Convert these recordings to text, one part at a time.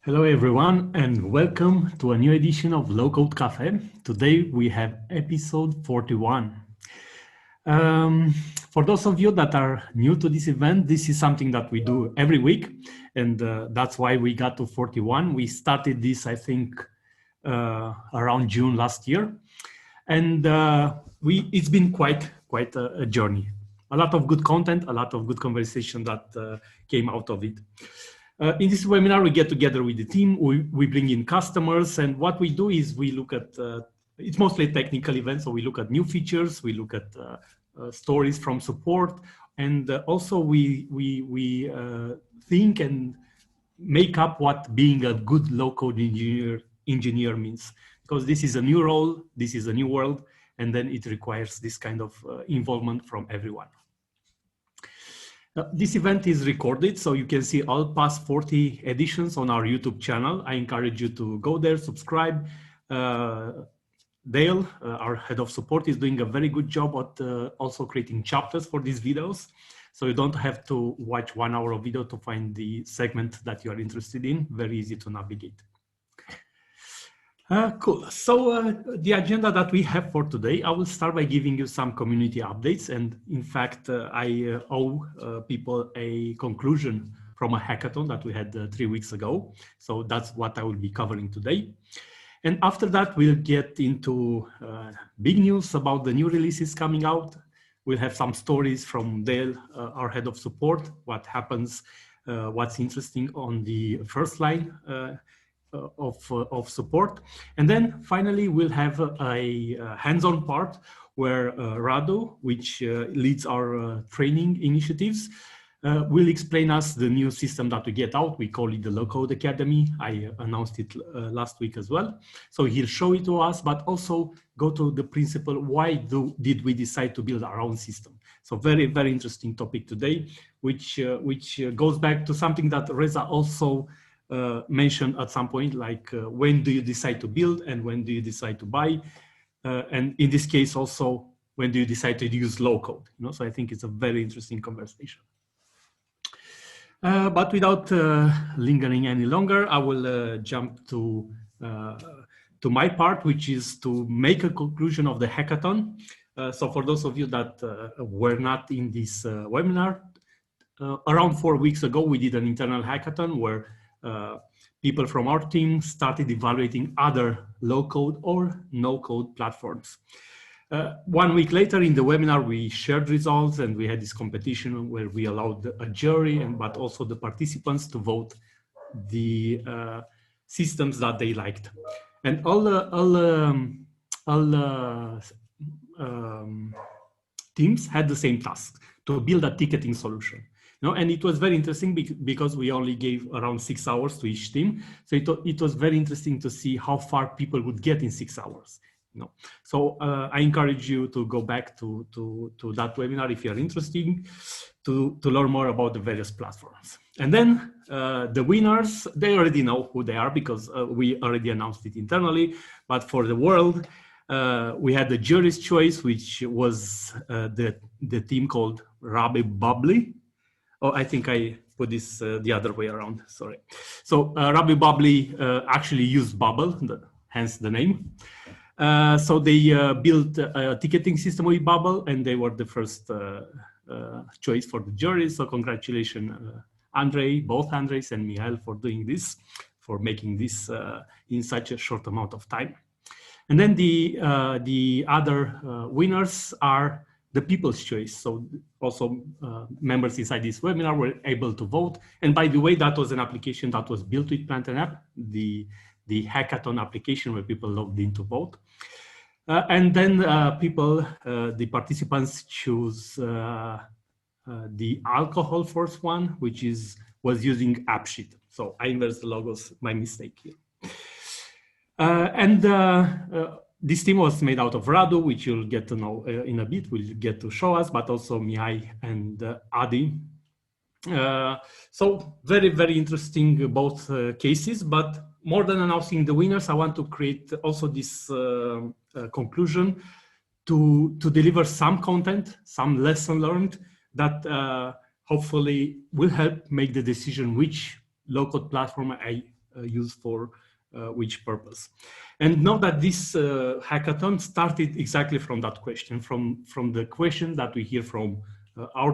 Hello everyone and welcome to a new edition of Low Code Café. Today we have episode 41. For those of you that are new to this event, this is something that we do every week, and that's why we got to 41. We started this, I think, around June last year, and it's been quite a journey. A lot of good content, a lot of good conversation that came out of it. In this webinar, we get together with the team, we bring in customers, and what we do is we look at, it's mostly a technical event, so we look at new features, we look at stories from support, and also we think and make up what being a good low-code engineer means. Because this is a new role, this is a new world, and then it requires this kind of involvement from everyone. This event is recorded, so you can see all past 40 editions on our YouTube channel. I encourage you to go there, subscribe. Dale, our head of support, is doing a very good job at also creating chapters for these videos. So you don't have to watch 1 hour of video to find the segment that you are interested in. Very easy to navigate. Cool. So the agenda that we have for today, I will start by giving you some community updates. And in fact, I owe people a conclusion from a hackathon that we had 3 weeks ago. So that's what I will be covering today. And after that, we'll get into big news about the new releases coming out. We'll have some stories from Dale, our head of support, what happens, what's interesting on the first line of support. And then finally, we'll have a hands-on part where Radu, which leads our training initiatives, will explain us the new system that we get out. We call it the Low Code Academy. I announced it last week as well. So he'll show it to us, but also go to the principle, why did we decide to build our own system? So very, very interesting topic today, which goes back to something that Reza also mentioned at some point, like when do you decide to build and when do you decide to buy? And in this case also, when do you decide to use low code? You know, so I think it's a very interesting conversation. But without lingering any longer, I will jump to my part, which is to make a conclusion of the hackathon. So for those of you that were not in this webinar, around 4 weeks ago, we did an internal hackathon where people from our team started evaluating other low-code or no-code platforms. 1 week later in the webinar, we shared results and we had this competition where we allowed a jury but also the participants to vote the systems that they liked. And all teams had the same task, to build a ticketing solution. No, and it was very interesting because we only gave around 6 hours to each team. So it was very interesting to see how far people would get in 6 hours. You know? So I encourage you to go back to that webinar if you're interested to learn more about the various platforms. And then the winners, they already know who they are because we already announced it internally. But for the world, we had the jury's choice, which was the team called Rabbi Bubbly. Oh, I think I put this the other way around, sorry. So Rabbi Bubbly actually used Bubble, hence the name. So they built a ticketing system with Bubble, and they were the first choice for the jury. So congratulations, Andre, both Andres and Mihail, for doing this, for making this in such a short amount of time. And then the other winners are the people's choice. So also members inside this webinar were able to vote. And by the way, that was an application that was built with Plant and App, the hackathon application where people logged in to vote. And then the participants choose the alcohol first one, which was using AppSheet. So I inverted the logos, my mistake here. This team was made out of Radu, which you'll get to know in a bit, will get to show us, but also Mihai and Adi. So very, very interesting both cases, but more than announcing the winners, I want to create also this conclusion to deliver some content, some lesson learned that hopefully will help make the decision which low-code platform I used for which purpose. And know that this hackathon started exactly from that question, from the question that we hear from our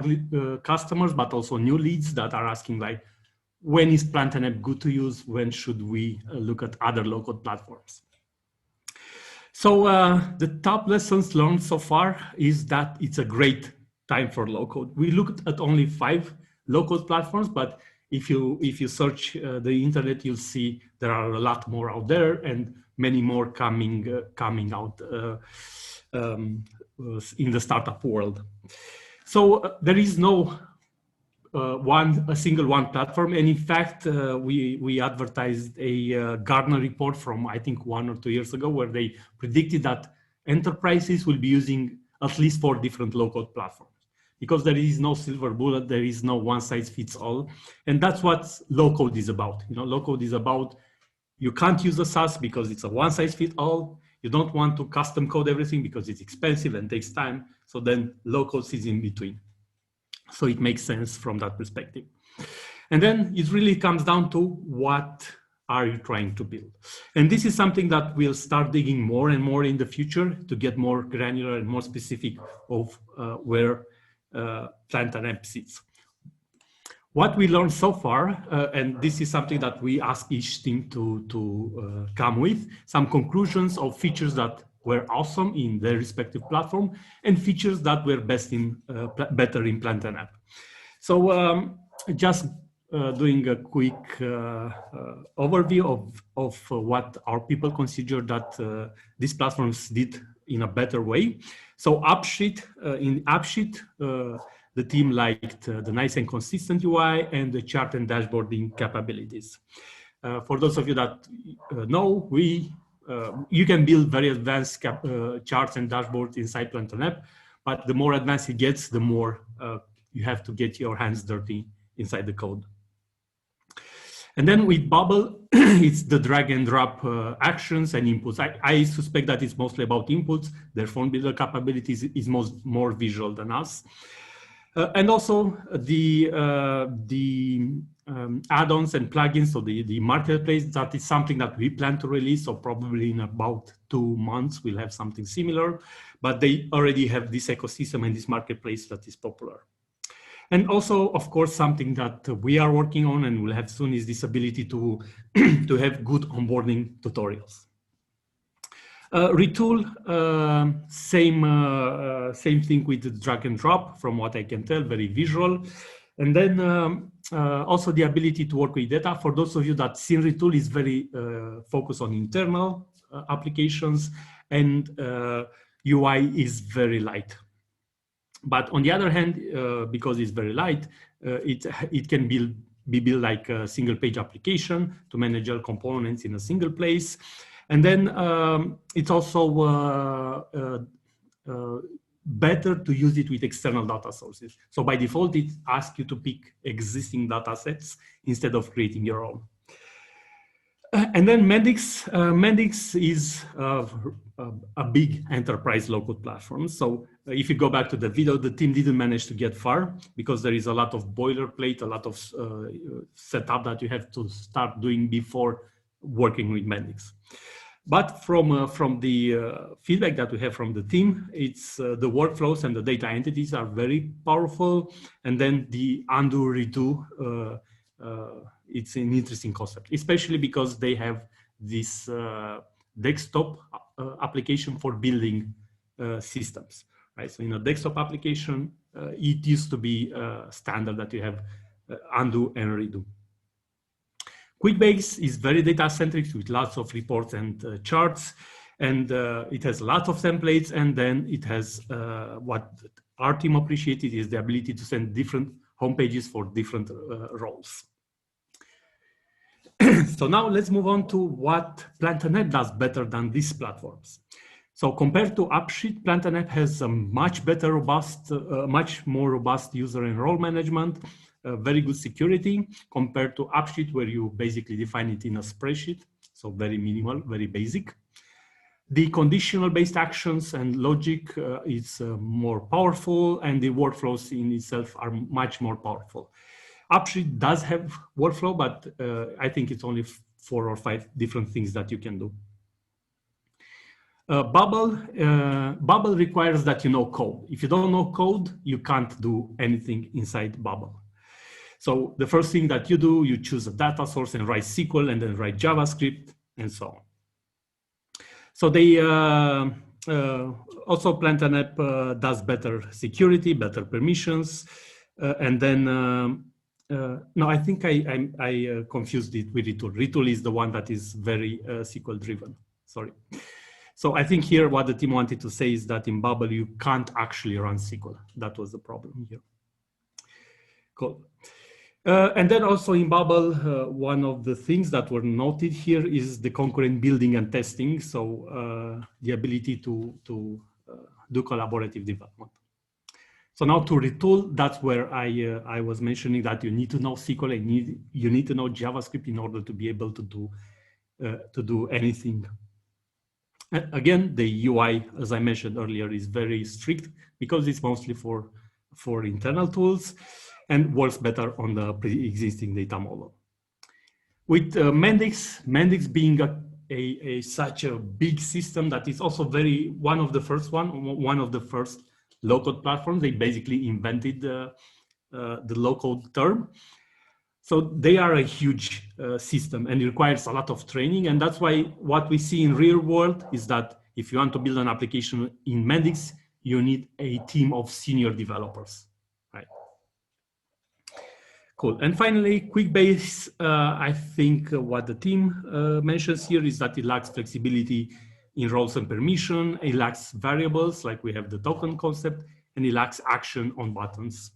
customers, but also new leads that are asking, like, when is PlantenApp good to use? When should we look at other low-code platforms? So the top lessons learned so far is that it's a great time for low-code. We looked at only 5 low-code platforms, but if you search the internet, you'll see there are a lot more out there and many more coming out in the startup world. So there is no a single platform, and in fact, we advertised a Gartner report from, I think, 1 or 2 years ago, where they predicted that enterprises will be using at least 4 different low-code platforms, because there is no silver bullet, there is no one size fits all, and that's what low-code is about. You know, low-code is about, you can't use a SaaS because it's a one size fits all. You don't want to custom code everything because it's expensive and takes time. So then low-code sits in between. So it makes sense from that perspective. And then it really comes down to what are you trying to build? And this is something that we'll start digging more and more in the future to get more granular and more specific of where PlantenApp sits. What we learned so far, and this is something that we ask each team to come with, some conclusions of features that were awesome in their respective platform and features that were better in PlantenApp. So just doing a quick overview of what our people consider that these platforms did in a better way. So in AppSheet, the team liked the nice and consistent UI and the chart and dashboarding capabilities. For those of you that know, you can build very advanced charts and dashboards inside PlantenApp, but the more advanced it gets, the more you have to get your hands dirty inside the code. And then with Bubble, it's the drag and drop actions and inputs. I suspect that it's mostly about inputs. Their phone builder capabilities is more visual than us. And also the add-ons and plugins, so the marketplace, that is something that we plan to release. So probably in about 2 months, we'll have something similar, but they already have this ecosystem and this marketplace that is popular. And also, of course, something that we are working on and will have soon is this ability to, to have good onboarding tutorials. Retool, same thing with the drag and drop, from what I can tell, very visual. And then also the ability to work with data. For those of you that seen Retool, is very focused on internal applications, and UI is very light. But on the other hand, because it's very light, it can be built like a single page application to manage all components in a single place. And then it's also better to use it with external data sources. So by default, it asks you to pick existing data sets instead of creating your own. And then Mendix. Mendix is a big enterprise low-code platform. So if you go back to the video, the team didn't manage to get far because there is a lot of boilerplate, a lot of setup that you have to start doing before working with Mendix. But from the feedback that we have from the team, it's the workflows and the data entities are very powerful. And then the undo, redo, it's an interesting concept, especially because they have this desktop application for building systems, right? So in a desktop application, it used to be standard that you have undo and redo. QuickBase is very data-centric with lots of reports and charts, and it has lots of templates, and then it has what our team appreciated is the ability to send different homepages for different roles. So now let's move on to what PlantenApp does better than these platforms. So compared to AppSheet, PlantenApp has a much more robust user and role management, very good security compared to AppSheet, where you basically define it in a spreadsheet. So very minimal, very basic. The conditional-based actions and logic is more powerful, and the workflows in itself are much more powerful. AppSheet does have workflow, but I think it's only 4 or 5 different things that you can do. Bubble requires that you know code. If you don't know code, you can't do anything inside Bubble. So the first thing that you do, you choose a data source and write SQL and then write JavaScript and so on. So they also Plantain app does better security, better permissions, and then no, I think I confused it with Retool. Retool is the one that is very SQL driven. Sorry. So I think here what the team wanted to say is that in Bubble you can't actually run SQL. That was the problem here. Cool. And then also in Bubble, one of the things that were noted here is the concurrent building and testing. So the ability to do collaborative development. So now to Retool, that's where I was mentioning that you need to know SQL and you need to know JavaScript in order to be able to do anything. And again, the UI, as I mentioned earlier, is very strict because it's mostly for internal tools and works better on the pre-existing data model. With Mendix being such a big system that is also one of the first low-code platforms. They basically invented the low-code term. So they are a huge system and it requires a lot of training. And that's why what we see in real world is that if you want to build an application in Mendix, you need a team of senior developers, right? Cool. And finally, QuickBase, I think what the team mentions here is that it lacks flexibility in roles and permission. It lacks variables, like we have the token concept, and it lacks action on buttons.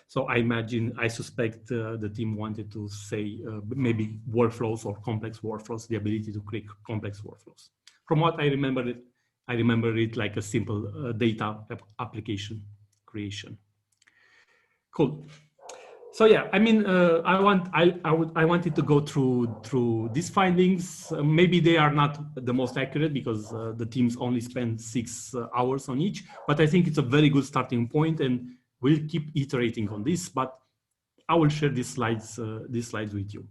So I suspect the team wanted to say maybe workflows or complex workflows, the ability to create complex workflows. From what I remember it like a simple data application creation. Cool. So yeah, I mean, I wanted to go through these findings. Maybe they are not the most accurate because the teams only spend 6 hours on each, but I think it's a very good starting point, and we'll keep iterating on this. But I will share these slides with you.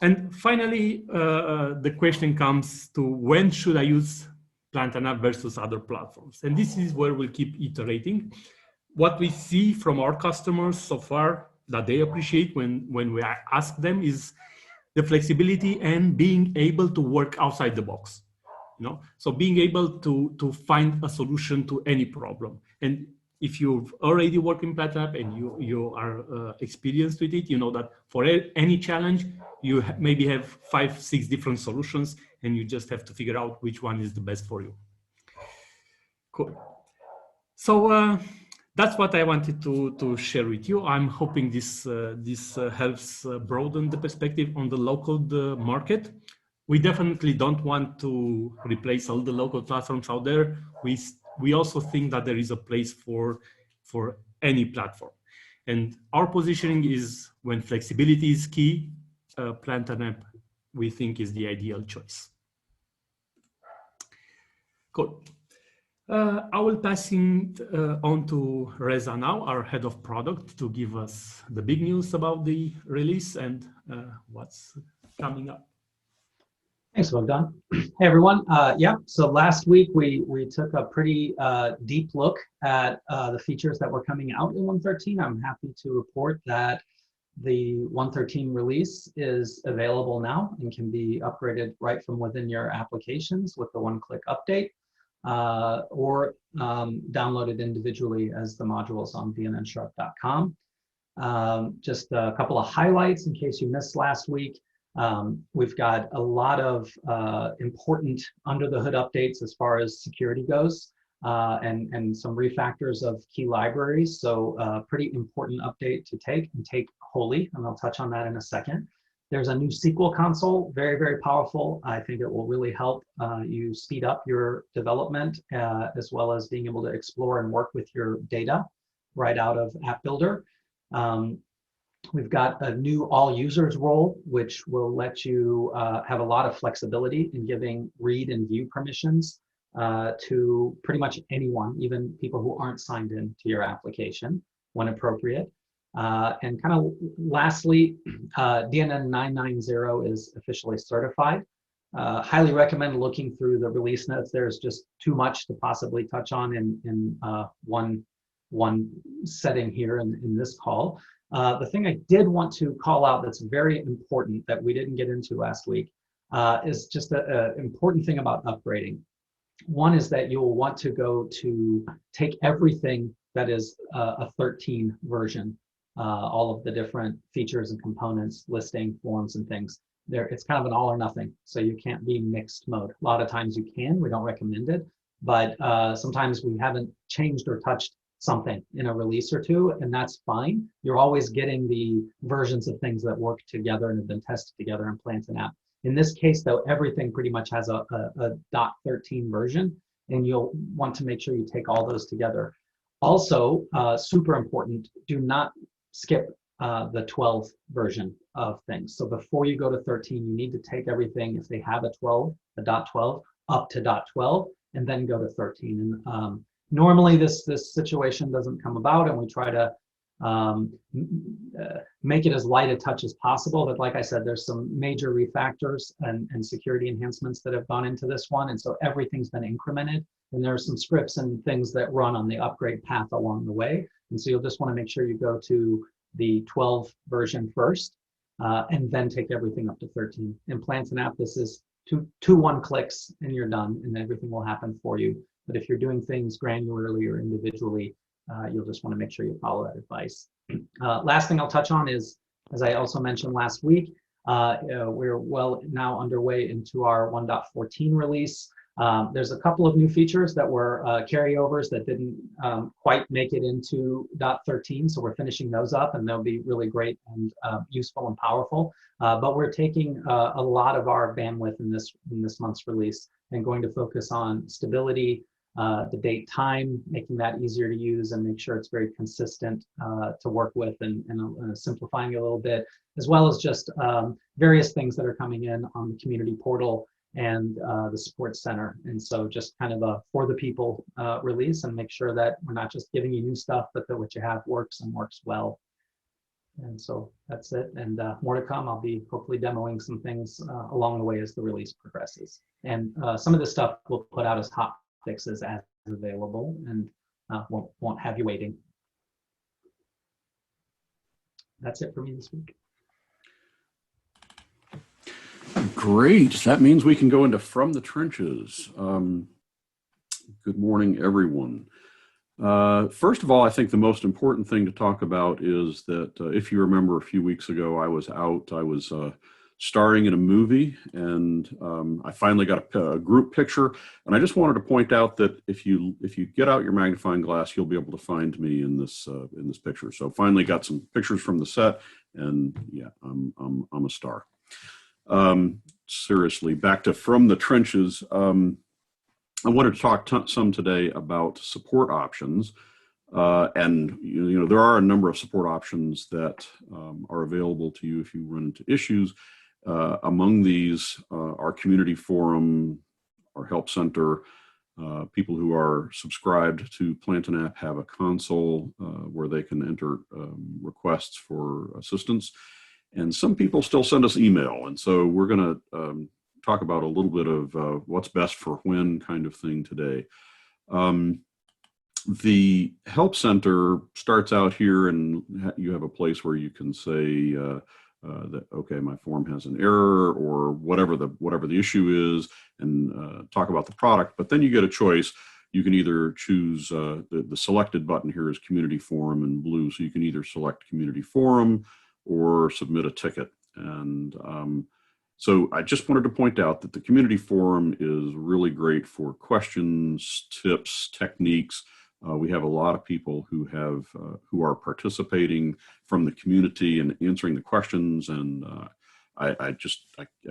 And finally, the question comes to when should I use Plantain app versus other platforms? And this is where we'll keep iterating. What we see from our customers so far that they appreciate when we ask them is the flexibility and being able to work outside the box. So being able to find a solution to any problem. And if you've already worked in Plantain app and you are experienced with it, you know that for any challenge, you maybe have 5, 6 different solutions, and you just have to figure out which one is the best for you. Cool. So that's what I wanted to share with you. I'm hoping this helps broaden the perspective on the low-code market. We definitely don't want to replace all the low-code platforms out there. We also think that there is a place for any platform. And our positioning is when flexibility is key, Plantain app, we think, is the ideal choice. Cool. I will pass on to Reza now, our head of product, to give us the big news about the release and what's coming up. Thanks, Bogdan. Hey, everyone. Yeah, so last week we took a pretty deep look at the features that were coming out in 1.13. I'm happy to report that the 1.13 release is available now and can be upgraded right from within your applications with the one-click update. Or downloaded individually as the modules on bnnsharp.com. Just a couple of highlights in case you missed last week. We've got a lot of important under-the-hood updates as far as security goes, and some refactors of key libraries. So pretty important update to take wholly, and I'll touch on that in a second. There's a new SQL console, very, very powerful. I think it will really help you speed up your development, as well as being able to explore and work with your data right out of App Builder. We've got a new all users role, which will let you have a lot of flexibility in giving read and view permissions to pretty much anyone, even people who aren't signed in to your application when appropriate. And kind of lastly, DNN 990 is officially certified. Highly recommend looking through the release notes. There's just too much to possibly touch on in one setting here in this call. The thing I did want to call out that's very important that we didn't get into last week is just an important thing about upgrading. One is that you'll want to go to take everything that is a 13 version, all of the different features and components, listing, forms, and things. It's kind of an all or nothing, so you can't be mixed mode. A lot of times you can, we don't recommend it, but sometimes we haven't changed or touched something in a release or two, and that's fine. You're always getting the versions of things that work together and have been tested together in Plantain. In this case, though, everything pretty much has a .13 version, and you'll want to make sure you take all those together. Also, super important, do not skip the 12 version of things. So before you go to 13, you need to take everything, if they have a 12, a .12, up to .12, and then go to 13. And normally this situation doesn't come about, and we try to make it as light a touch as possible. But like I said, there's some major refactors and security enhancements that have gone into this one. And so everything's been incremented, and there are some scripts and things that run on the upgrade path along the way. And so you'll just want to make sure you go to the 12 version first, and then take everything up to 13. In Plantain app, this is two one clicks and you're done, and everything will happen for you. But if you're doing things granularly or individually, you'll just want to make sure you follow that advice. Last thing I'll touch on is, as I also mentioned last week, we're well now underway into our 1.14 release. There's a couple of new features that were carryovers that didn't quite make it into .13, so we're finishing those up, and they'll be really great and useful and powerful. But we're taking a lot of our bandwidth in this month's release and going to focus on stability, the date time, making that easier to use and make sure it's very consistent to work with, and simplifying it a little bit, as well as just various things that are coming in on the community portal and the support center. And so just kind of a for the people release, and make sure that we're not just giving you new stuff, but that what you have works and works well. And so that's it, and more to come. I'll be hopefully demoing some things along the way as the release progresses. And some of this stuff we'll put out as hot fixes as available, and won't have you waiting. That's it for me this week. Great. That means we can go into From the Trenches. Good morning, everyone. First of all, I think the most important thing to talk about is that if you remember a few weeks ago, I was starring in a movie, and I finally got a group picture. And I just wanted to point out that if you get out your magnifying glass, you'll be able to find me in this picture. So finally got some pictures from the set, and yeah, I'm a star. Seriously, back to From the Trenches. I wanted to talk some today about support options, and you know there are a number of support options that are available to you if you run into issues. Among these, our community forum, our help center, people who are subscribed to Plantain app have a console where they can enter requests for assistance. And some people still send us email. And so we're going to talk about a little bit of what's best for when kind of thing today. The help center starts out here, and you have a place where you can say that, okay, my form has an error or whatever the issue is, and talk about the product. But then you get a choice. You can either choose, the selected button here is Community Forum in blue. So you can either select Community Forum or submit a ticket. And so I just wanted to point out that the community forum is really great for questions, tips, techniques. We have a lot of people who are participating from the community and answering the questions. And I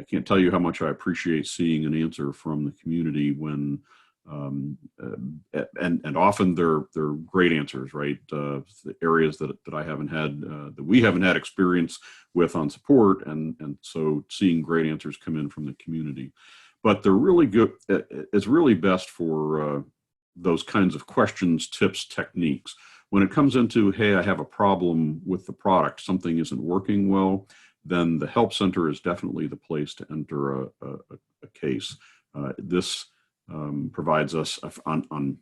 can't tell you how much I appreciate seeing an answer from the community when and often they're great answers, right? The areas that I haven't had, that we haven't had experience with on support, and so seeing great answers come in from the community. But they're really good. It's really best for those kinds of questions, tips, techniques. When it comes into, hey, I have a problem with the product, something isn't working well, then the Help Center is definitely the place to enter a case. This provides us on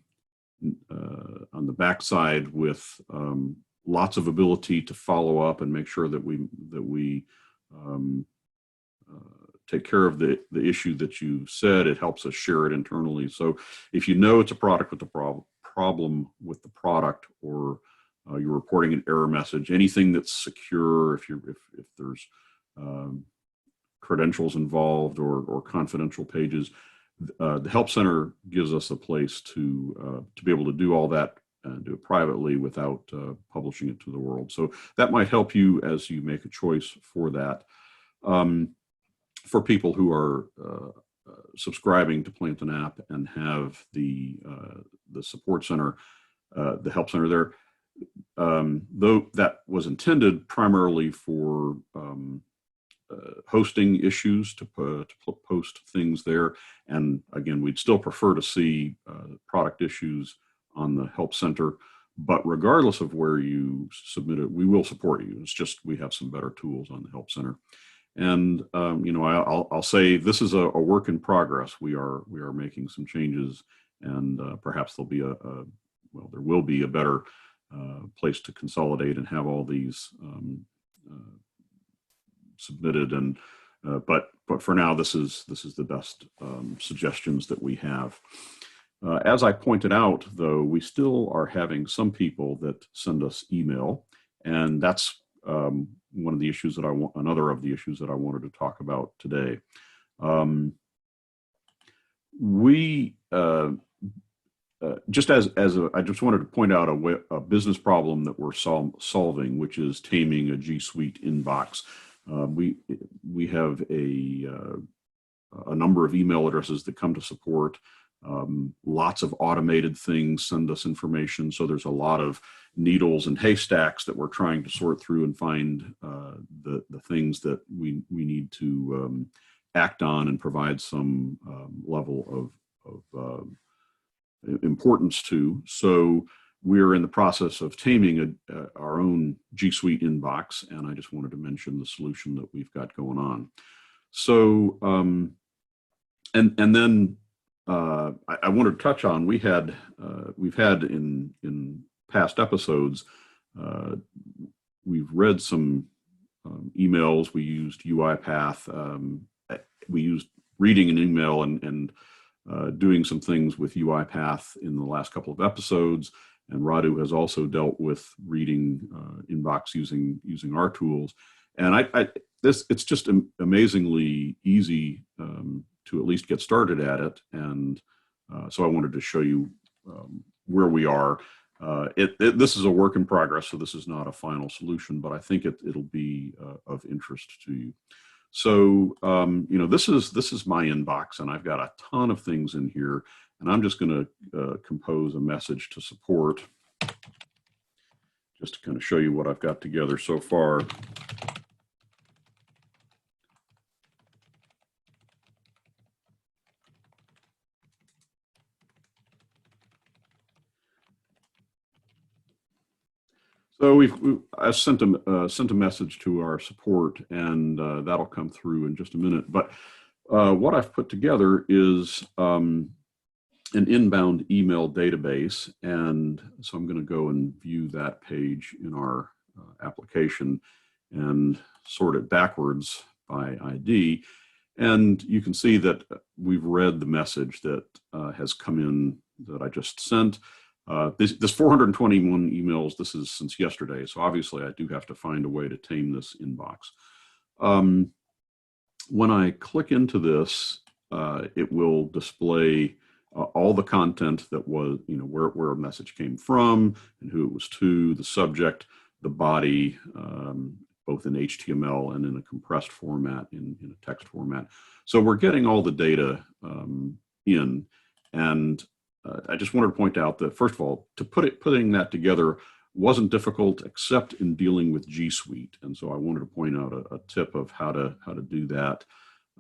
the backside with lots of ability to follow up and make sure that we take care of the issue that you said. It helps us share it internally. So if you know it's a product with the problem with the product, or you're reporting an error message, anything that's secure, if there's credentials involved or confidential pages, the Help Center gives us a place to be able to do all that and do it privately without publishing it to the world. So that might help you as you make a choice for that. For people who are subscribing to Plant an App and have the support center, the Help Center there, though that was intended primarily for hosting issues, to post things there. And again, we'd still prefer to see product issues on the Help Center, but regardless of where you submit it, we will support you. It's just we have some better tools on the Help Center. And I'll say this is a work in progress. We are making some changes, and perhaps there'll be there will be a better place to consolidate and have all these submitted. And but for now, this is the best suggestions that we have. As I pointed out, though, we still are having some people that send us email, and that's one of the issues that another of the issues that I wanted to talk about today. I just wanted to point out a business problem that we're solving, which is taming a G Suite inbox. We have a number of email addresses that come to support. Lots of automated things send us information. So there's a lot of needles and haystacks that we're trying to sort through and find the things that we need to act on and provide some level of importance to. So we're in the process of taming our own G Suite inbox, and I just wanted to mention the solution that we've got going on. So and then I wanted to touch on, we've had in past episodes, we've read some emails. We used UiPath. We used reading an email and doing some things with UiPath in the last couple of episodes. And Radu has also dealt with reading inbox using our tools. And it's just amazingly easy to at least get started at it. And so I wanted to show you where we are. This is a work in progress, so this is not a final solution, but I think it'll be of interest to you. So this is my inbox, and I've got a ton of things in here, and I'm just going to compose a message to support, just to kind of show you what I've got together so far. So I sent a message to our support, and that'll come through in just a minute. But what I've put together is an inbound email database, and so I'm going to go and view that page in our application and sort it backwards by ID. And you can see that we've read the message that has come in that I just sent. This 421 emails, this is since yesterday, so obviously I do have to find a way to tame this inbox. When I click into this, it will display all the content that was, where a message came from and who it was to, the subject, the body, both in HTML and in a compressed format, in a text format. So we're getting all the data in, and I just wanted to point out that, first of all, putting that together wasn't difficult except in dealing with G Suite. And so I wanted to point out a tip of how to do that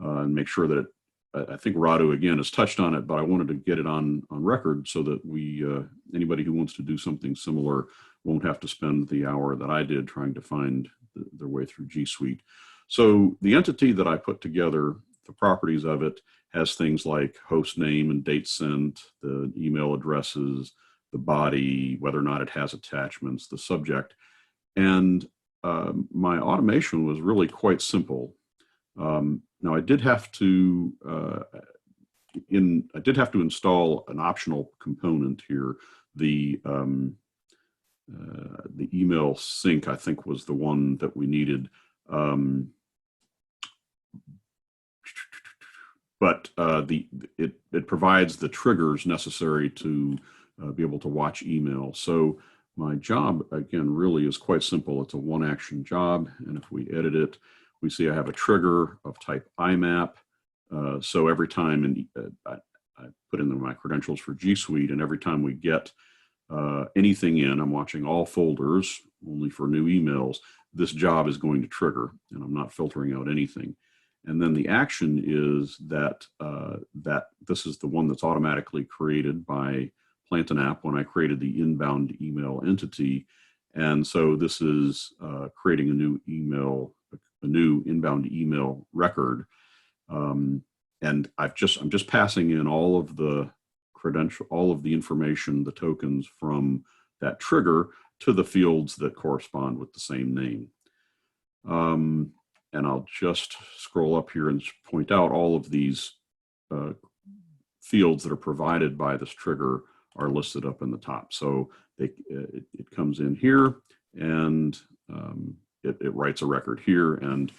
and make sure that I think Radu again has touched on it, but I wanted to get it on record so that we anybody who wants to do something similar won't have to spend the hour that I did trying to find their way through G Suite. So the entity that I put together, the properties of it, has things like host name and date sent, the email addresses, the body, whether or not it has attachments, the subject. And my automation was really quite simple. Now I did have to install an optional component here. The email sync, I think, was the one that we needed. But it provides the triggers necessary to be able to watch email. So my job, again, really is quite simple. It's a one action job. And if we edit it, we see I have a trigger of type IMAP. So every time I put in my credentials for G Suite, and every time we get anything in, I'm watching all folders, only for new emails, this job is going to trigger, and I'm not filtering out anything. And then the action is that this is the one that's automatically created by PlantAnApp when I created the inbound email entity. And so this is creating a new inbound email record. And I'm just passing in all of the information, the tokens from that trigger to the fields that correspond with the same name. And I'll just scroll up here and point out all of these fields that are provided by this trigger are listed up in the top. So it comes in here, and it writes a record here. And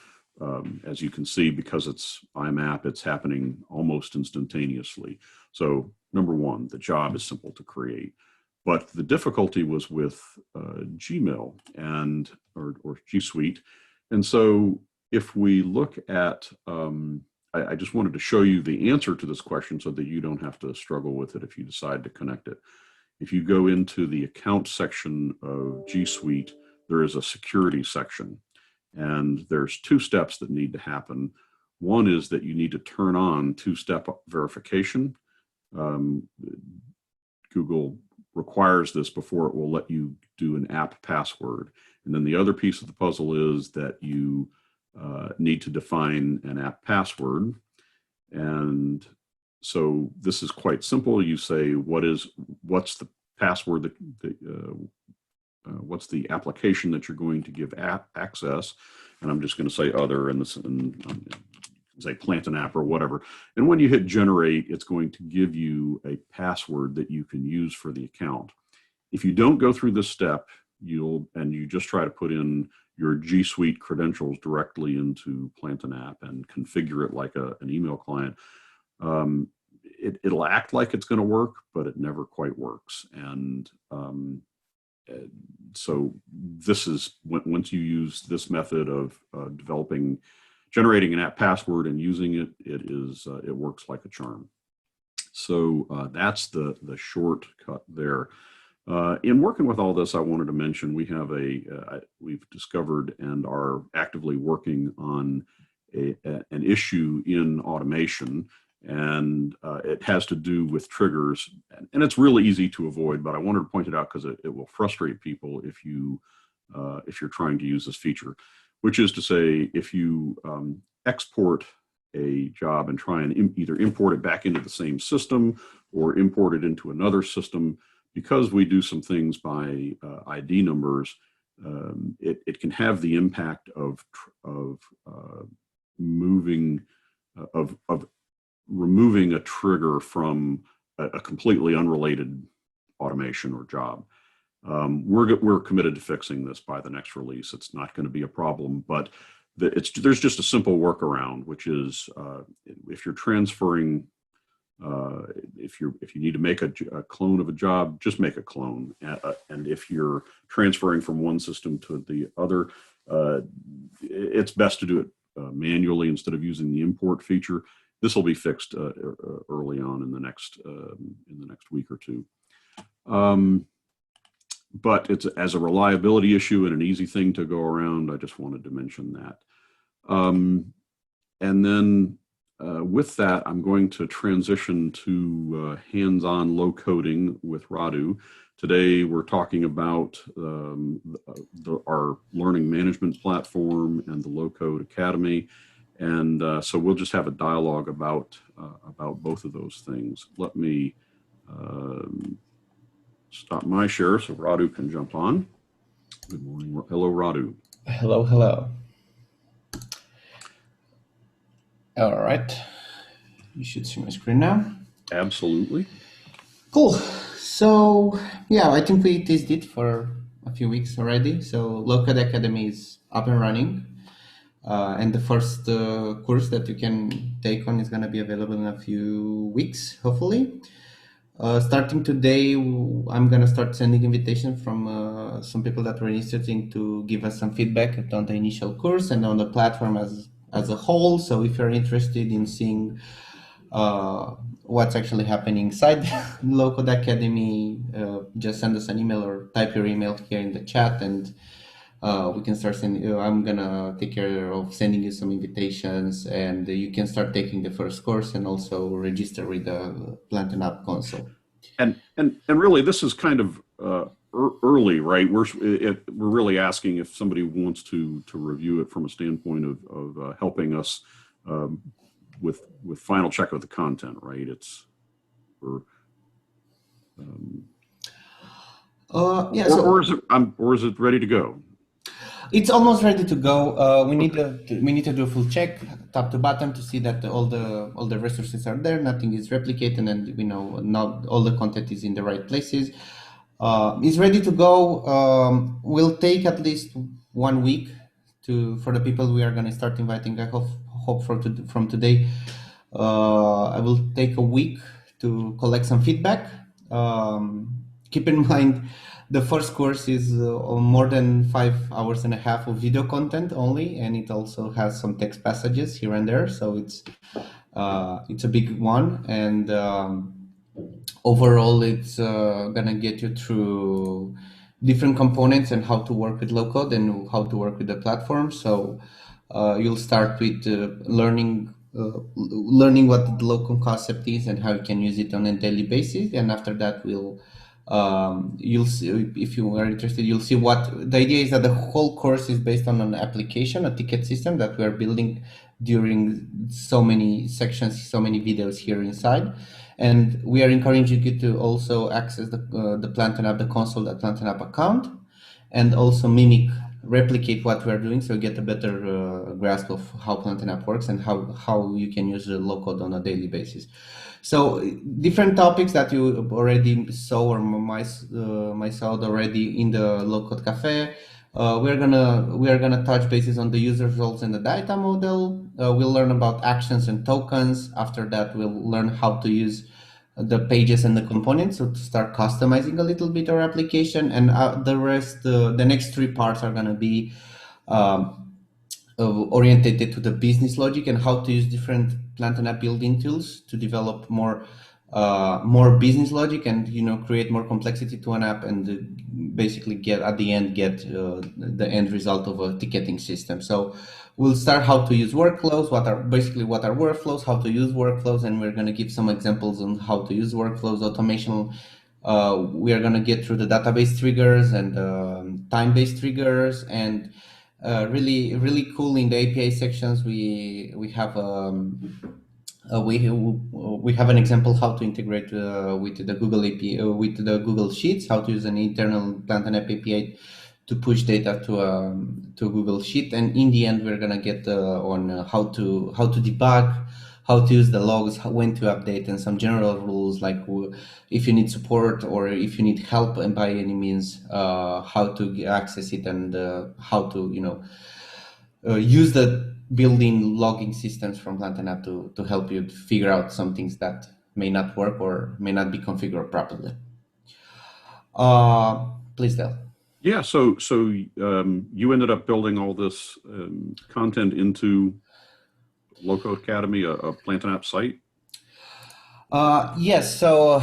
as you can see, because it's IMAP, it's happening almost instantaneously. So number one, the job is simple to create. But the difficulty was with Gmail or G Suite. And so if we look at, I just wanted to show you the answer to this question so that you don't have to struggle with it if you decide to connect it. If you go into the account section of G Suite, there is a security section. And there's two steps that need to happen. One is that you need to turn on two-step verification. Google requires this before it will let you do an app password. And then the other piece of the puzzle is that you need to define an app password. And so this is quite simple. You say, what's the password what's the application that you're going to give access? And I'm just going to say other and say PlantAnApp or whatever. And when you hit generate, it's going to give you a password that you can use for the account. If you don't go through this step, you just try to put in your G Suite credentials directly into PlantAnApp and configure it like an email client, it'll act like it's going to work, but it never quite works. And so this is once you use this method of generating an app password and using it, it works like a charm. So that's the shortcut there. In working with all this, I wanted to mention we have we've discovered and are actively working on an issue in automation, and it has to do with triggers, and it's really easy to avoid, but I wanted to point it out because it will frustrate people if you're trying to use this feature, which is to say, if you export a job and try and either import it back into the same system or import it into another system, because we do some things by ID numbers, it can have the impact of removing a trigger from a completely unrelated automation or job. We're committed to fixing this by the next release. It's not going to be a problem, but there's just a simple workaround, which is if you're transferring, if you need to make a clone of a job, just make a clone. And if you're transferring from one system to the other, it's best to do it manually instead of using the import feature. This will be fixed early on in the next week or two. But it's as a reliability issue and an easy thing to go around. I just wanted to mention that. And then with that, I'm going to transition to hands-on low coding with Radu. Today, we're talking about our learning management platform and the Low Code Academy. And so we'll just have a dialogue about both of those things. Let me stop my share so Radu can jump on. Good morning. Hello, Radu. Hello, hello. All right. You should see my screen now. Absolutely. Cool. So, yeah, I think we tested for a few weeks already. So, Low Code Academy is up and running. And the first course that you can take on is going to be available in a few weeks, hopefully. Starting today, I'm going to start sending invitations from some people that were interested to give us some feedback on the initial course and on the platform as a whole. So if you're interested in seeing what's actually happening inside Low Code Academy, just send us an email or type your email here in the chat, and we can start sending. I'm gonna take care of sending you some invitations, and you can start taking the first course and also register with the Plant and App console. And really, this is kind of early, right? We're really asking if somebody wants to review it from a standpoint of helping us with final check of the content, right? Yeah. Or is it ready to go? It's almost ready to go. We need to do a full check, top to bottom, to see that all the resources are there, nothing is replicated, and we know not all the content is in the right places. It's ready to go. Will take at least 1 week for the people we are going to start inviting. I hope from today. I will take a week to collect some feedback. Keep in mind, the first course is more than 5.5 hours of video content only, and it also has some text passages here and there. So it's a big one, and overall, it's gonna get you through different components and how to work with low code and how to work with the platform. So you'll start with learning what the low code concept is and how you can use it on a daily basis, and after that you'll see, if you are interested, you'll see what the idea is. That the whole course is based on an application, a ticket system that we are building during so many sections, so many videos here inside. And we are encouraging you to also access the Plant and App, the console, the Plant and App account, and also replicate what we are doing, so get a better grasp of how Plant and App works and how you can use the low code on a daily basis. So different topics that you already saw or might saw already in the Low Code Café. We are gonna touch bases on the user roles and the data model. We'll learn about actions and tokens. After that, we'll learn how to use the pages and the components, so to start customizing a little bit our application. And the rest, the next 3 parts are gonna be orientated to the business logic and how to use different Plant and App building tools to develop more business logic and create more complexity to an app, and basically get the end result of a ticketing system. So we'll start how to use workflows, what are workflows, how to use workflows, and we're going to give some examples on how to use workflows, automation. We are going to get through the database triggers and time-based triggers, and really, really cool in the API sections. We have an example how to integrate with the Google API, with the Google Sheets, how to use an internal Plant and App API to push data to a Google Sheet. And in the end, we're gonna get on how to debug, how to use the logs, when to update, and some general rules like if you need support or if you need help, and by any means how to access it, and how to use the building logging systems from Plant and App to help you figure out some things that may not work or may not be configured properly. Please, Del. Yeah, so you ended up building all this content into Low Code Academy, a Plant and App site? Yes, so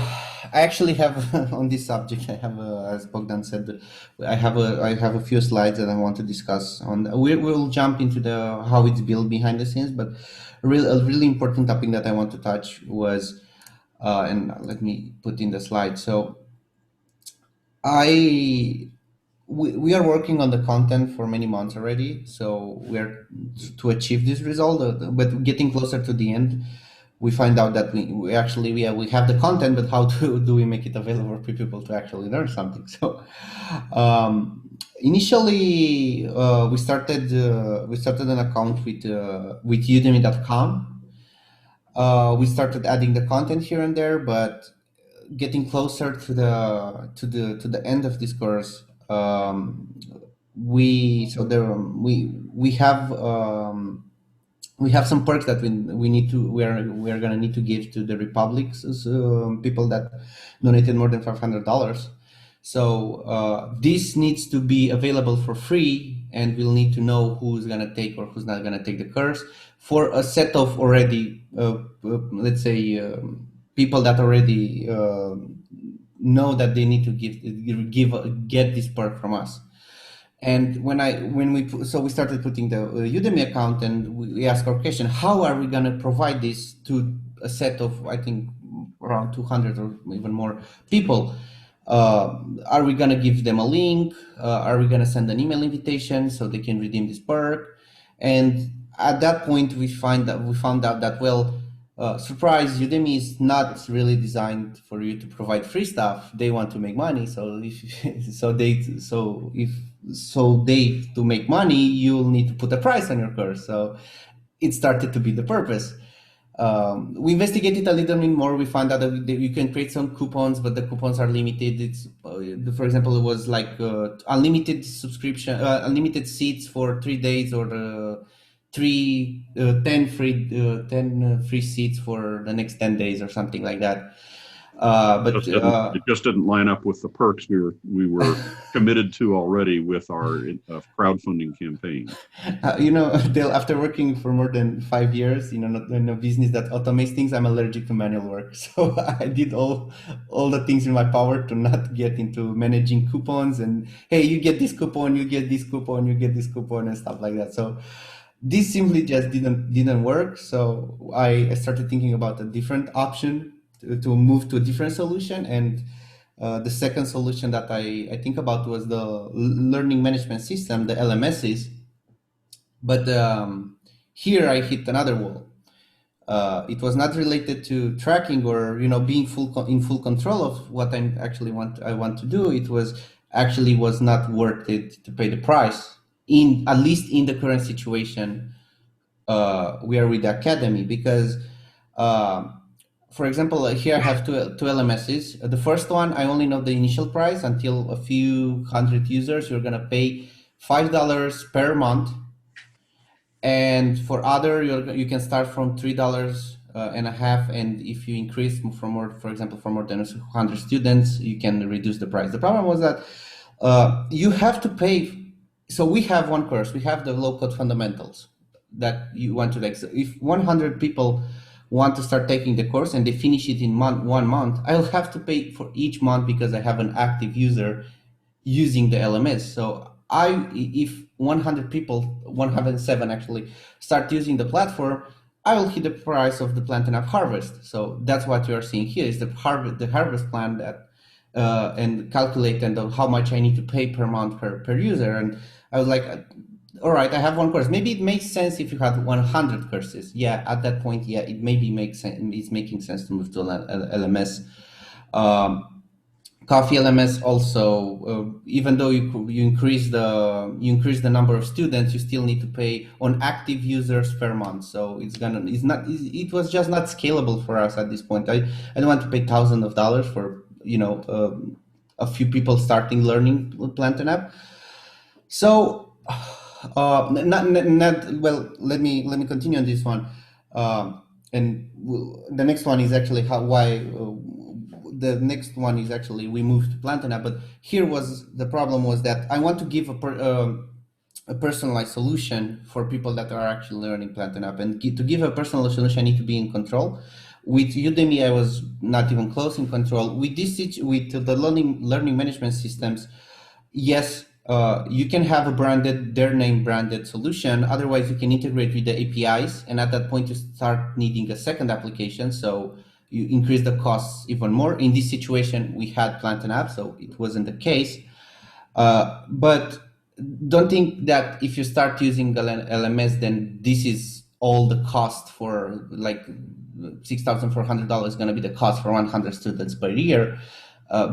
I actually have on this subject, I have, as Bogdan said, I have a few slides that I want to discuss on. We'll jump into how it's built behind the scenes, but a really important topic that I want to touch was, and let me put in the slide. So we are working on the content for many months already. So we're to achieve this result, but getting closer to the end, we find out that we have the content, but how do we make it available for people to actually learn something? So initially we started an account with udemy.com. We started adding the content here and there, but getting closer to the end of this course, we have some perks that we are gonna need to give to the Republics, people that donated more than $500. So this needs to be available for free, and we'll need to know who's gonna take or who's not gonna take the course for a set of already, let's say, people that already know that they need to get this perk from us. And we started putting the Udemy account, and we asked our question: how are we going to provide this to a set of, I think, around 200 or even more people? Are we going to give them a link? Are we going to send an email invitation so they can redeem this perk? And at that point, we found out that, well, surprise, Udemy is not really designed for you to provide free stuff. They want to make money. So to make money, you'll need to put a price on your course. So it started to be the purpose. We investigated a little bit more. We found out that you can create some coupons, but the coupons are limited. It's, for example, it was like unlimited subscription, unlimited seats for 3 days, or 10 free seats for the next 10 days or something like that. But it just didn't line up with the perks we were committed to already with our crowdfunding campaign. Dale, after working for more than 5 years, in a business that automates things, I'm allergic to manual work. So I did all the things in my power to not get into managing coupons and, hey, you get this coupon, you get this coupon, you get this coupon, and stuff like that. So this simply just didn't work. So I started thinking about a different option to move to a different solution. And the second solution that I think about was the learning management system, the LMSs. But here I hit another wall. It was not related to tracking or being in full control of what I want to do. It was not worth it to pay the price, at least in the current situation we are with the academy, because for example, here I have two LMSs. The first one, I only know the initial price until a few hundred users. You're gonna pay $5 per month, and for other, you can start from $3.50, and if you increase for example, for more than 100 students, you can reduce the price. The problem was that you have to pay. So we have one course. We have the low-code fundamentals that you want to take. So if 100 people want to start taking the course and they finish it in 1 month, I'll have to pay for each month because I have an active user using the LMS. So if 100 people, 107 actually, start using the platform, I will hit the price of the Plantain App Harvest. So that's what you are seeing here is the harvest plan that and calculate and how much I need to pay per month per user. And I was like, all right, I have one course. Maybe it makes sense if you had 100 courses. Yeah, at that point, yeah, it maybe makes sense. It's making sense to move to LMS. Café LMS also, even though you increase the number of students, you still need to pay on active users per month. So it was just not scalable for us at this point. I don't want to pay thousands of dollars for a few people starting learning Plantain App. So. Well, let me continue on this one, and the next one is actually the next one is actually we moved to Plantain App. But here the problem was that I want to give a personalized solution for people that are actually learning Plantain App, and to give a personal solution, I need to be in control. With Udemy, I was not even close in control. With the learning management systems, yes. you can have a branded, their name branded solution. Otherwise, you can integrate with the APIs. And at that point, you start needing a second application. So you increase the costs even more. In this situation, we had Plant and App, so it wasn't the case. But don't think that if you start using LMS, then this is all the cost for like $6,400 is going to be the cost for 100 students per year,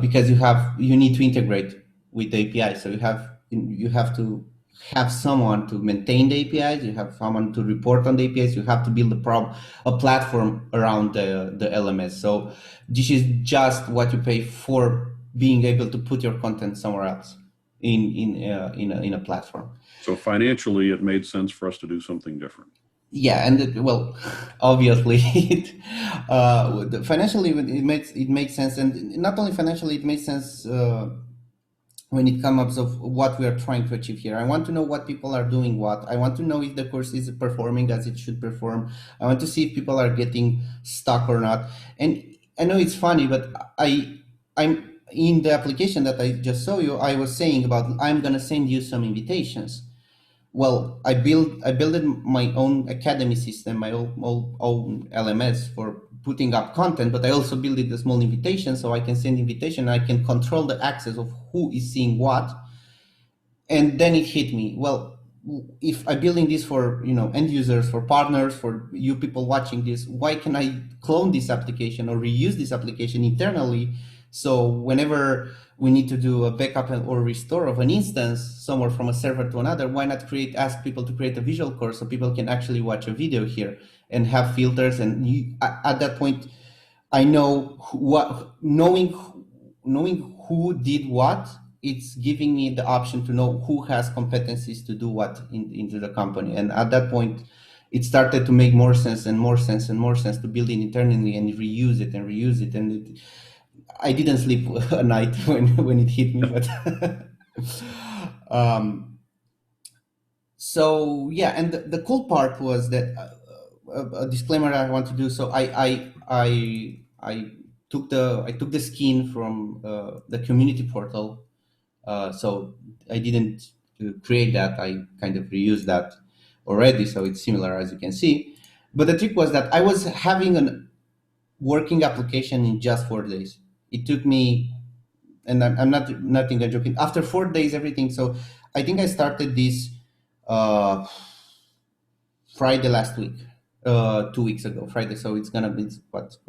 because you need to integrate with the API. So you have to have someone to maintain the APIs. You have someone to report on the APIs. You have to build a platform around the LMS. So this is just what you pay for being able to put your content somewhere else in a platform. So financially, it made sense for us to do something different. Yeah, and well, obviously, financially it makes sense, and not only financially, it makes sense when it comes of what we are trying to achieve here. I want to know what people are doing. I want to know if the course is performing as it should perform. I want to see if people are getting stuck or not. And I know it's funny, but I'm in the application that I just saw you. I was saying about I'm gonna send you some invitations. Well, I built my own academy system, my own LMS for putting up content, but I also built a small invitation so I can send invitation. I can control the access of who is seeing what. And then it hit me. Well, if I'm building this for end users, for partners, for you people watching this, why can I clone this application or reuse this application internally? So whenever we need to do a backup or restore of an instance somewhere from a server to another, why not ask people to create a visual course so people can actually watch a video here and have filters? And at that point, I know knowing who did what, it's giving me the option to know who has competencies to do what into the company. And at that point, it started to make more sense and more sense and more sense to build it internally and reuse it and reuse it. And I didn't sleep a night when it hit me, but so yeah. And the cool part was that a disclaimer I want to do. So I took the skin from the community portal. So I didn't create that. I kind of reused that already. So it's similar, as you can see. But the trick was that I was having a working application in just 4 days. It took me, and I'm not joking, after 4 days, everything. So I think I started this Friday last week, 2 weeks ago, Friday. So it's gonna be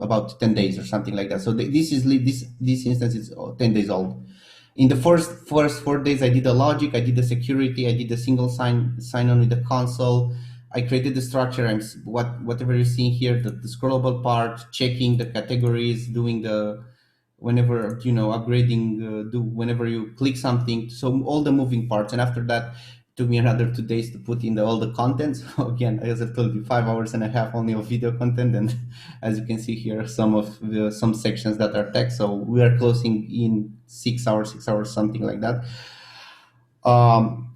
about 10 days or something like that. So this instance is 10 days old. In the first 4 days, I did the logic, I did the security, I did the single sign on with the console. I created the structure. Whatever you're seeing here, the scrollable part, checking the categories, doing the whenever upgrading, whenever you click something. So all the moving parts. And after that, it took me another 2 days to put in all the content. So again, as I told you, 5 hours and a half only of video content. And as you can see here, some sections that are text. So we are closing in 6 hours, something like that.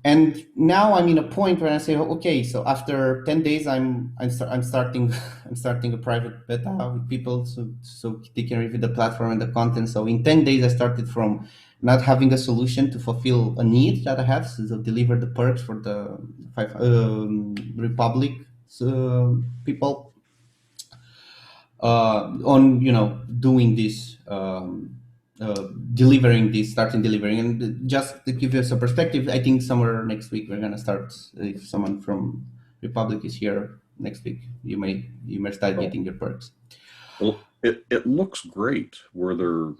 And now I'm in a point where I say, okay, so after 10 days, I'm starting a private beta with people so they can review the platform and the content. So in 10 days, I started from not having a solution to fulfill a need that I have, so to deliver the perks for the Republic people on doing this. Starting delivering. And just to give you some perspective, I think somewhere next week we're gonna start. If someone from Republic is here next week, you may start getting your perks. Well, it looks great. Were there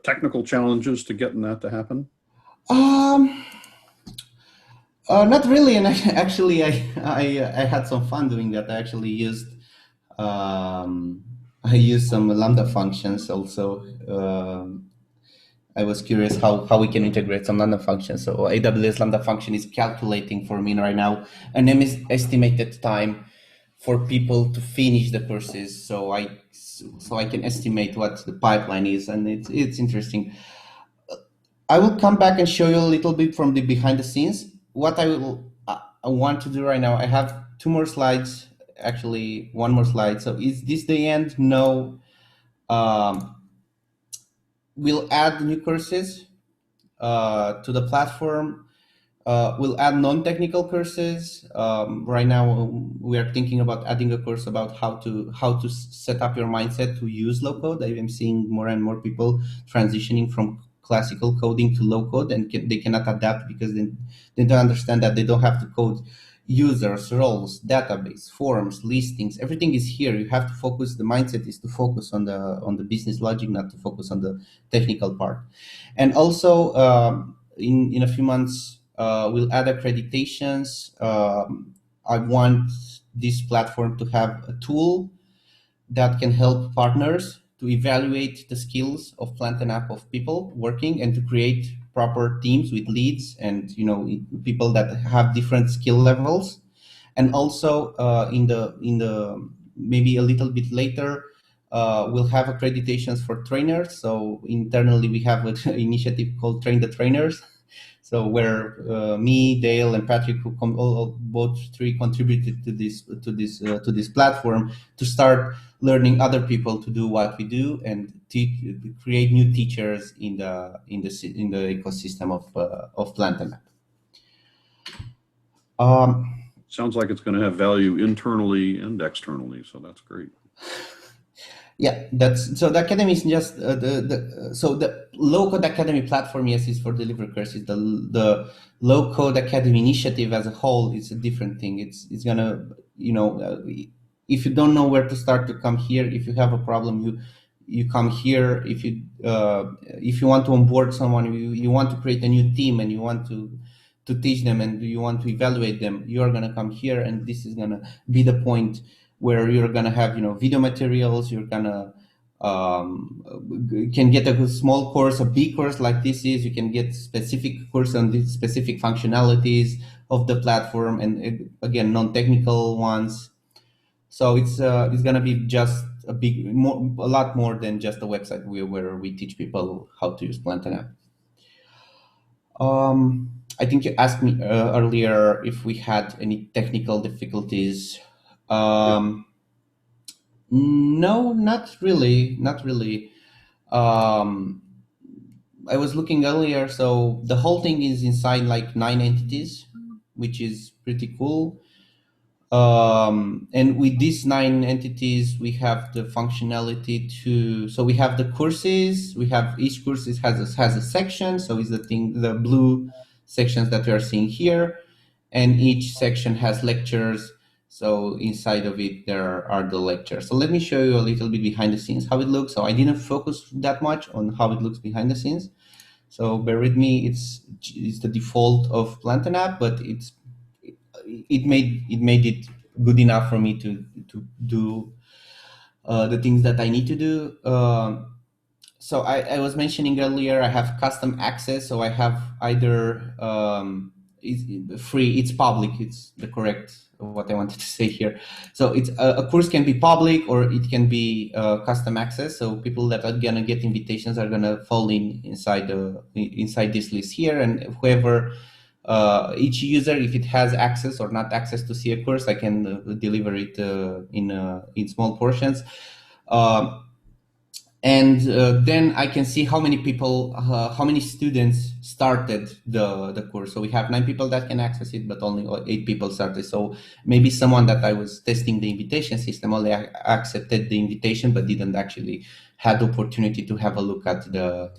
technical challenges to getting that to happen? Not really. And actually, I had some fun doing that. I actually used some Lambda functions also. I was curious how we can integrate some Lambda functions. So AWS Lambda function is calculating for me right now an estimated time for people to finish the courses. So I can estimate what the pipeline is, and it's interesting. I will come back and show you a little bit from the behind the scenes. What I want to do right now, I have 2 more slides, actually 1 more slide. So is this the end? No. We'll add new courses to the platform. we'll add non-technical courses. Right now, we are thinking about adding a course about how to set up your mindset to use low code. I'm seeing more and more people transitioning from classical coding to low code, and they cannot adapt because they don't understand that they don't have to code users, roles, database, forms, listings. Everything is here. You have to focus. The mindset is to focus on the business logic, not to focus on the technical part. And also, in a few months, we'll add accreditations. I want this platform to have a tool that can help partners to evaluate the skills of plant and app of people working, and to create proper teams with leads and people that have different skill levels. And also in the maybe a little bit later, we'll have accreditations for trainers. So internally we have an initiative called Train the Trainers. So where me, Dale, and Patrick, who both three contributed to this platform, to start learning other people to do what we do, and create new teachers in the ecosystem of Plant and App. Sounds like it's going to have value internally and externally, so that's great. Yeah, so the academy is just so the low code academy platform, yes, is for delivery courses. The low code academy initiative as a whole is a different thing. It's gonna, if you don't know where to start, to come here. If you have a problem, you come here. If you want to onboard someone, you want to create a new team, and you want to teach them, and you want to evaluate them, you are gonna come here, and this is gonna be the point where you're gonna have video materials. You're gonna can get a small course, a big course like this is. You can get specific course on the specific functionalities of the platform, and again, non-technical ones. So it's gonna be just a lot more than just a website where we teach people how to use Plant and App. I think you asked me earlier if we had any technical difficulties. No, not really. I was looking earlier, so the whole thing is inside like 9 entities, which is pretty cool. And with these 9 entities, we have the functionality so we have the courses. We have each course has a section. So it's the blue sections that we are seeing here, and each section has lectures. So inside of it, there are the lectures. So let me show you a little bit behind the scenes how it looks. So I didn't focus that much on how it looks behind the scenes. So bear with me. It's the default of Plant and App, but it made it good enough for me to do the things that I need to do. So I was mentioning earlier, I have custom access. So I have either it's free, it's public, it's the correct what I wanted to say here. So it's a course can be public, or it can be custom access. So people that are gonna get invitations are gonna fall inside this list here, and whoever each user, if it has access or not access to see a course, I can deliver it in small portions. And then I can see how many people, how many students started the course. So we have 9 people that can access it, but only 8 people started. So maybe someone that I was testing the invitation system only accepted the invitation, but didn't actually have the opportunity to have a look at the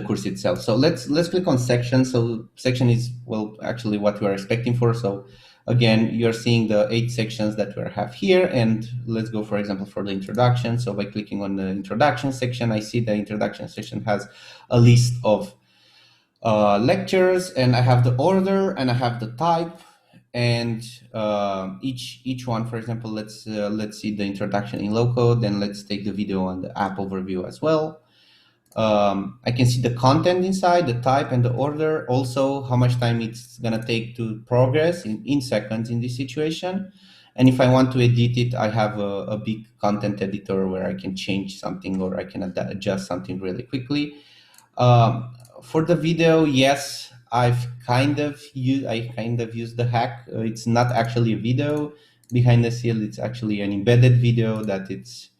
course itself. So let's click on section. So section is, well, actually what we are expecting for. So again, you're seeing the 8 sections that we have here, and let's go, for example, for the introduction. So by clicking on the introduction section, I see the introduction section has a list of lectures, and I have the order, and I have the type, and each one, for example, let's see the introduction in low code, then let's take the video on the app overview as well. I can see the content inside, the type, and the order. Also, how much time it's gonna take to progress in seconds in this situation. And if I want to edit it, I have a big content editor where I can change something, or I can adjust something really quickly. For the video, yes, I kind of used the hack. It's not actually a video behind the scene. It's actually an embedded video that it's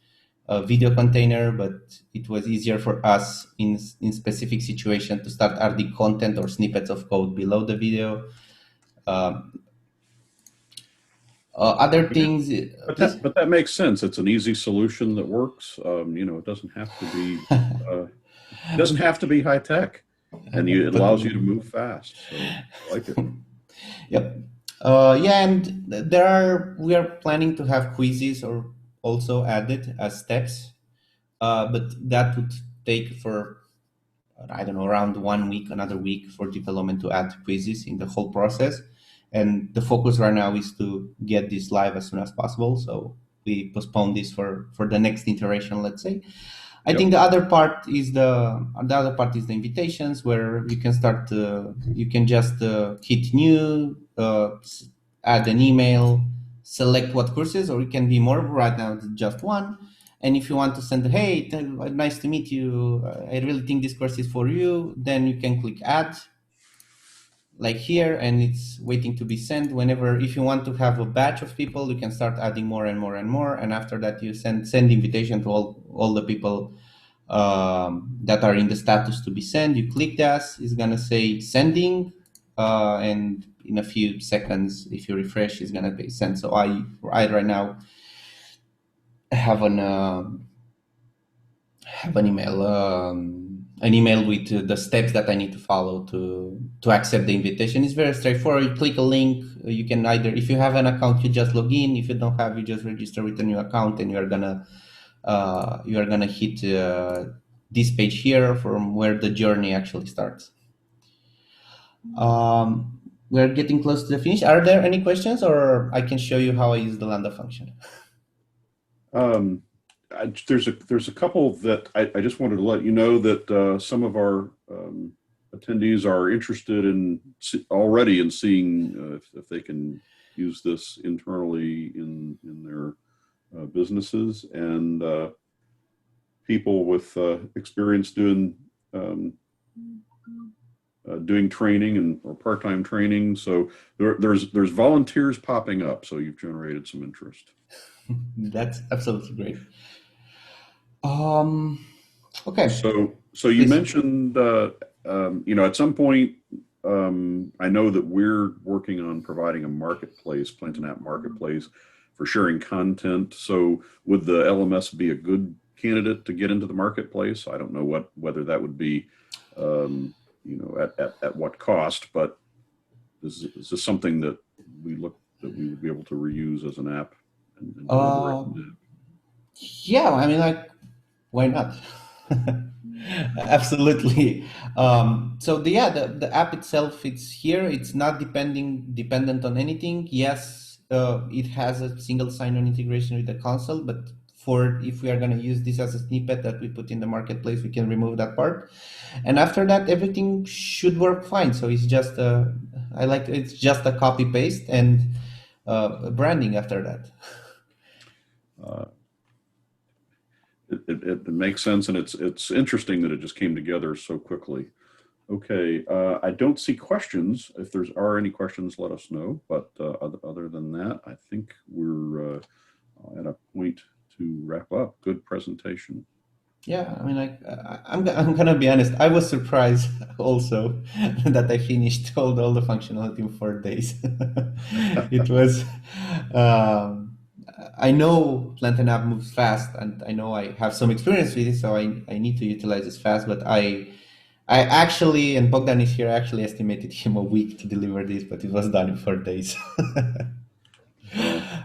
video container, but it was easier for us in specific situation to start adding content or snippets of code below the video. Other things, but that makes sense. It's an easy solution that works. You know, it doesn't have to be high tech, and it allows you to move fast. So I like it. Yep. Yeah, and we are planning to have quizzes or also added as steps, but that would take for, I don't know, around 1 week, another week for development to add quizzes in the whole process. And the focus right now is to get this live as soon as possible. So we postpone this for the next iteration, let's say. I think the other part is the invitations, where you can start. You can just hit new, add an email, select what courses, or it can be more. Right now, it's just one. And if you want to send, hey, nice to meet you. I really think this course is for you. Then you can click add, like here, and it's waiting to be sent. Whenever, if you want to have a batch of people, you can start adding more and more and more. And after that, you send invitation to all the people that are in the status to be sent. You click that, it's gonna say sending, and in a few seconds, if you refresh, it's gonna be sent. So I right now have an email with the steps that I need to follow to accept the invitation. It's very straightforward. You click a link. You can either, if you have an account, you just log in. If you don't have, you just register with a new account, and you are gonna hit this page here from where the journey actually starts. We're getting close to the finish. Are there any questions, or I can show you how I use the Lambda function? There's a couple that I just wanted to let you know that some of our attendees are interested in already in seeing if they can use this internally in their businesses, and people with experience doing training or part-time training. So there's volunteers popping up. So you've generated some interest. That's absolutely great. Okay. So you mentioned, you know, at some point, I know that we're working on providing a marketplace, Plantain App marketplace, for sharing content. So would the LMS be a good candidate to get into the marketplace? I don't know whether that would be, you know, at what cost, but is this something that we would be able to reuse as an app? Yeah, I mean, like, why not? Absolutely. So the app itself, it's here. It's not dependent on anything. Yes, it has a single sign-on integration with the console, but if we are going to use this as a snippet that we put in the marketplace, we can remove that part. And after that, everything should work fine. So it's just it's just a copy paste and branding after that. It makes sense, and it's interesting that it just came together so quickly. Okay, I don't see questions. If there are any questions, let us know. But other than that, I think we're at a point to wrap up. Good presentation. Yeah, I mean, like, I'm gonna be honest. I was surprised also that I finished all the functionality in 4 days. It was. I know Plantain App moves fast, and I know I have some experience with it, so I need to utilize this fast. But I actually, and Bogdan is here, I actually estimated him a week to deliver this, but it was done in 4 days.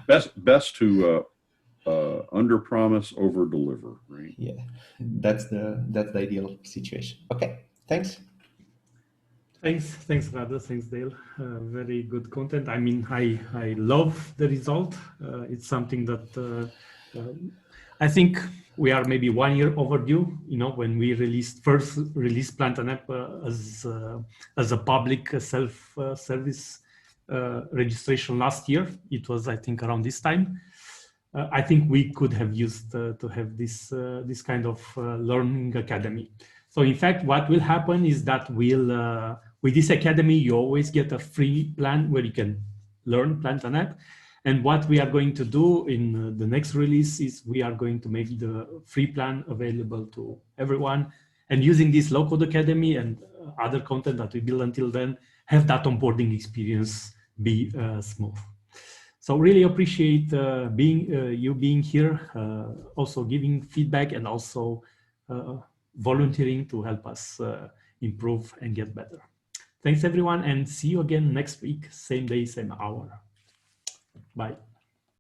Best to under promise, over deliver, right? Yeah, that's the ideal situation. Okay, thanks. Thanks, Radu. Thanks, Dale. Very good content. I mean, I love the result. It's something that I think we are maybe 1 year overdue. You know, when we first released Plantain App as a public self-service registration last year, it was, I think, around this time. I think we could have used to have this kind of learning academy. So in fact, what will happen is that with this academy, you always get a free plan where you can learn Plantain App. And what we are going to do in the next release is we are going to make the free plan available to everyone. And using this Low Code Academy and other content that we build until then, have that onboarding experience be smooth. So really appreciate you being here, also giving feedback and also volunteering to help us improve and get better. Thanks everyone, and see you again next week, same day, same hour. Bye.